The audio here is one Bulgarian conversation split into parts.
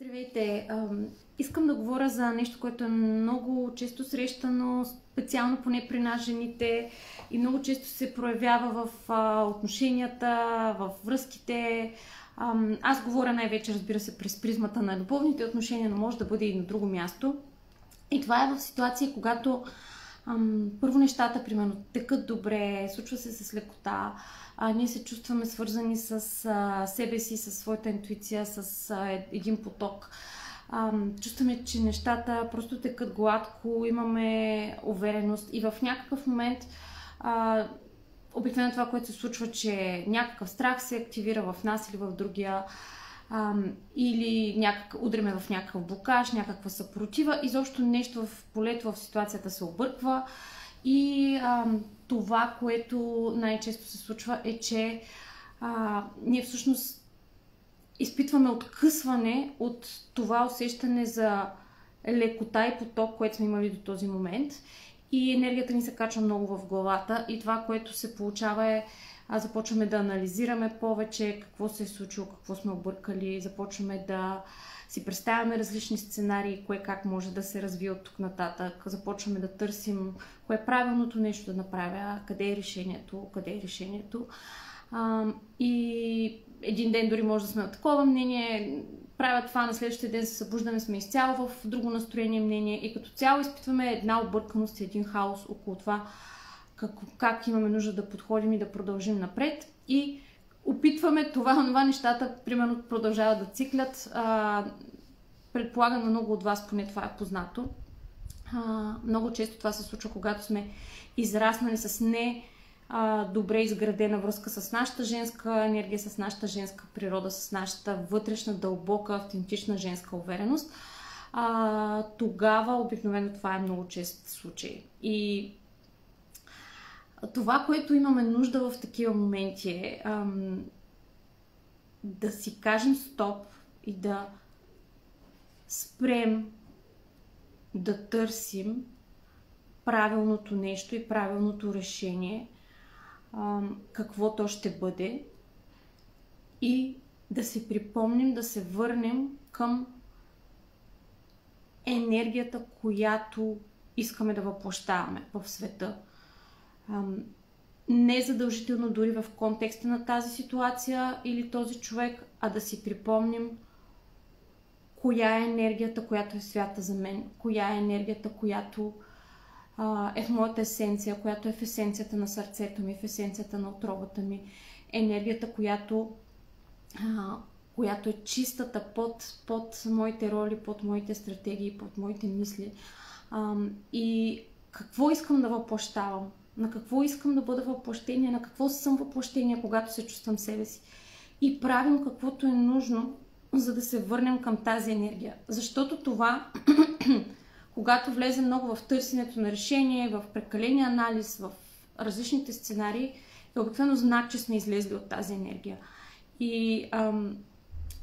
Здравейте! Искам да говоря за нещо, което е много често срещано, специално поне при нас жените и много често се проявява в отношенията, в връзките. Аз говоря най-вече, разбира се, през призмата на любовните отношения, но може да бъде и на друго място. И това е в ситуации, когато първо нещата, примерно, текат добре, случва се с лекота, ние се чувстваме свързани с себе си, с своята интуиция, с един поток. Чувстваме, че нещата просто текат гладко, имаме увереност и в някакъв момент обикновено това, което се случва, че някакъв страх се активира в нас или в другия, или удреме в някакъв блокаж, някаква съпротива, изобщо нещо в полето, в ситуацията се обърква и това, което най-често се случва е, че ние всъщност изпитваме откъсване от това усещане за лекота и поток, което сме имали до този момент и енергията ни се качва много в главата и това, което се получава е започваме да анализираме повече какво се е случило, какво сме объркали, започваме да си представяме различни сценарии, кое как може да се развие от тук нататък, започваме да търсим кое е правилното нещо да направя, къде е решението. И един ден дори може да сме на такова мнение, правя това, на следващия ден се събуждаме, сме изцяло в друго настроение мнение и като цяло изпитваме една обърканост и един хаос около това, как имаме нужда да подходим и да продължим напред и опитваме това нещата, примерно, продължават да циклят. Предполагам на много от вас, поне това е познато. Много често това се случва, когато сме израснали с добре изградена връзка с нашата женска енергия, с нашата женска природа, с нашата вътрешна, дълбока, автентична женска увереност. Тогава обикновено това е много чест случай. И това, което имаме нужда в такива моменти е да си кажем стоп и да спрем да търсим правилното нещо и правилното решение, какво то ще бъде и да си припомним, да се върнем към енергията, която искаме да въплъщаваме в света. Не задължително дори в контекста на тази ситуация или този човек, а да си припомним коя е енергията, която е свята за мен, коя е енергията, която е в моята есенция, която е в есенцията на сърцето ми, в есенцията на утробата ми, енергията, която е чистата под моите роли, под моите стратегии, под моите мисли. И какво искам да въплъщавам, на какво искам да бъда въплъщение, на какво съм въплъщение, когато се чувствам себе си. И правим каквото е нужно, за да се върнем към тази енергия. Защото това, когато влезе много в търсенето на решение, в прекаления анализ, в различните сценарии, е обикновено знак, че сме излезли от тази енергия. И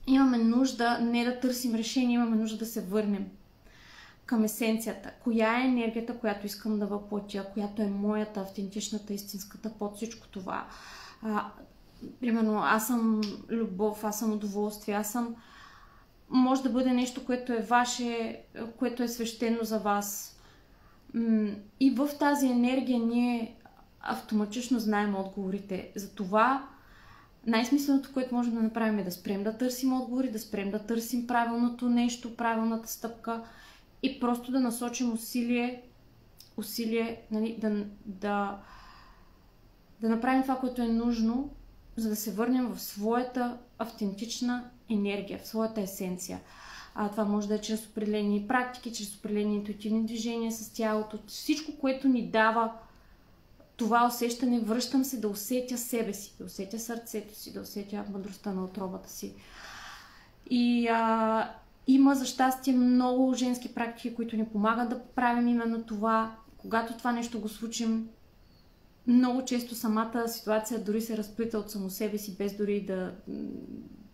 имаме нужда не да търсим решение, имаме нужда да се върнем към есенцията. Коя е енергията, която искам да въплътя, която е моята, автентичната, истинската под всичко това. Примерно, аз съм любов, аз съм удоволствие, може да бъде нещо, което е ваше, което е свещено за вас. И в тази енергия ние автоматично знаем отговорите. Затова най-смисленото, което можем да направим е да спрем да търсим отговори, да спрем да търсим правилното нещо, правилната стъпка и просто да насочим усилие нали, да направим това, което е нужно, за да се върнем в своята автентична енергия, в своята есенция. Това може да е чрез определени практики, чрез определени интуитивни движения с тялото. Всичко, което ни дава това усещане, връщам се да усетя себе си, да усетя сърцето си, да усетя мъдростта на утробата си. И има за щастие много женски практики, които ни помагат да правим именно това. Когато това нещо го случим, много често самата ситуация дори се разплита от само себе си, без дори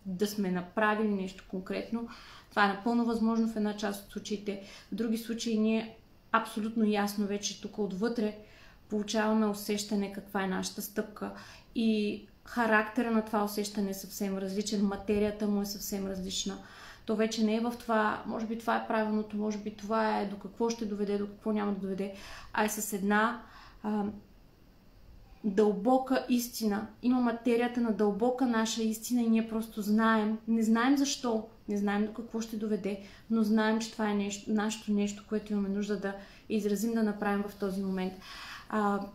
да сме направили нещо конкретно. Това е напълно възможно в една част от случаите. В други случаи ние абсолютно ясно вече тук отвътре получаваме усещане каква е нашата стъпка. И характера на това усещане е съвсем различен, материята му е съвсем различна. То вече не е в това, може би това е правилното, може би това е до какво ще доведе, до какво няма да доведе, а е с една дълбока истина. Има материята на дълбока наша истина и ние просто знаем. Не знаем защо, не знаем до какво ще доведе, но знаем, че това е нашето нещо, което имаме нужда да изразим, да направим в този момент.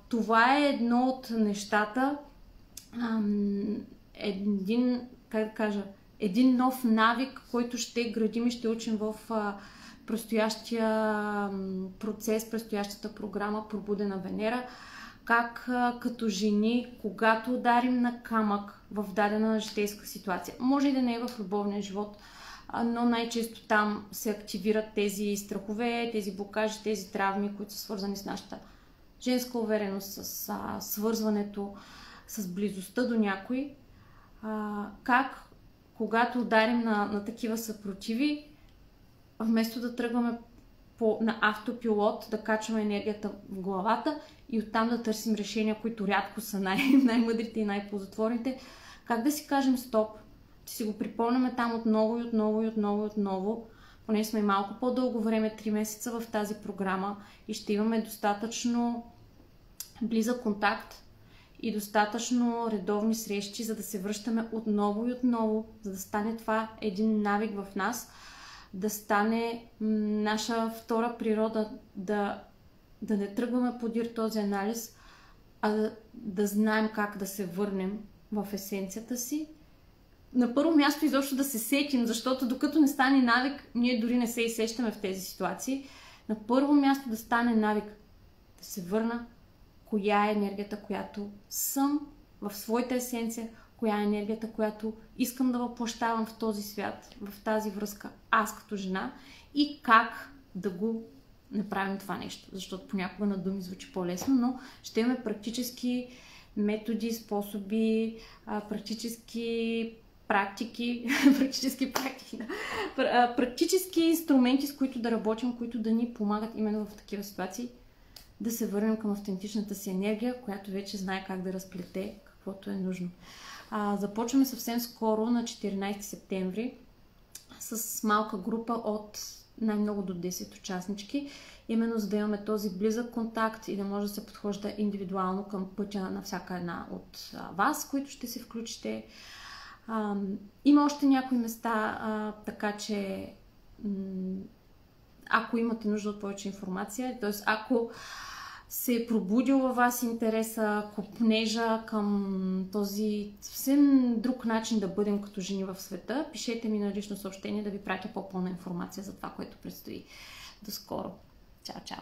Това е едно от нещата, един нов навик, който ще градим и ще учим в предстоящия процес, предстоящата програма Пробудена Венера. Как като жени, когато ударим на камък в дадена житейска ситуация, може и да не е в любовния живот, но най-често там се активират тези страхове, тези блокажи, тези травми, които са свързани с нашата женска увереност, с свързването, с близостта до някой. Как, когато ударим на такива съпротиви, вместо да тръгваме на автопилот, да качваме енергията в главата и оттам да търсим решения, които рядко са най-мъдрите и най-ползотворните, как да си кажем стоп, че си го припомняме там отново и отново и отново и отново, поне сме малко по-дълго време, 3 месеца в тази програма и ще имаме достатъчно близък контакт и достатъчно редовни срещи, за да се връщаме отново и отново, за да стане това един навик в нас, да стане наша втора природа, да не тръгваме подир този анализ, а да знаем как да се върнем в есенцията си. На първо място изобщо да се сетим, защото докато не стане навик, ние дори не се изсещаме в тези ситуации. На първо място да стане навик, да се върна коя е енергията, която съм в своята есенция, коя е енергията, която искам да въплъщавам в този свят, в тази връзка, аз като жена, и как да го направим това нещо. Защото понякога на думи звучи по-лесно, но ще имаме практически методи, способи, практически практики, практически инструменти, с които да работим, които да ни помагат именно в такива ситуации да се върнем към автентичната си енергия, която вече знае как да разплете каквото е нужно. Започваме съвсем скоро на 14 септември с малка група от най-много до 10 участнички, именно за да имаме този близък контакт и да може да се подхожда индивидуално към пътя на всяка една от вас, които ще се включите. Има още някои места, така че ако имате нужда от повече информация, т.е. ако се е пробудил във вас интереса, копнежа към този съвсем друг начин да бъдем като жени в света, пишете ми на лично съобщение да ви пратя по-пълна информация за това, което предстои. До скоро! Чао, чао!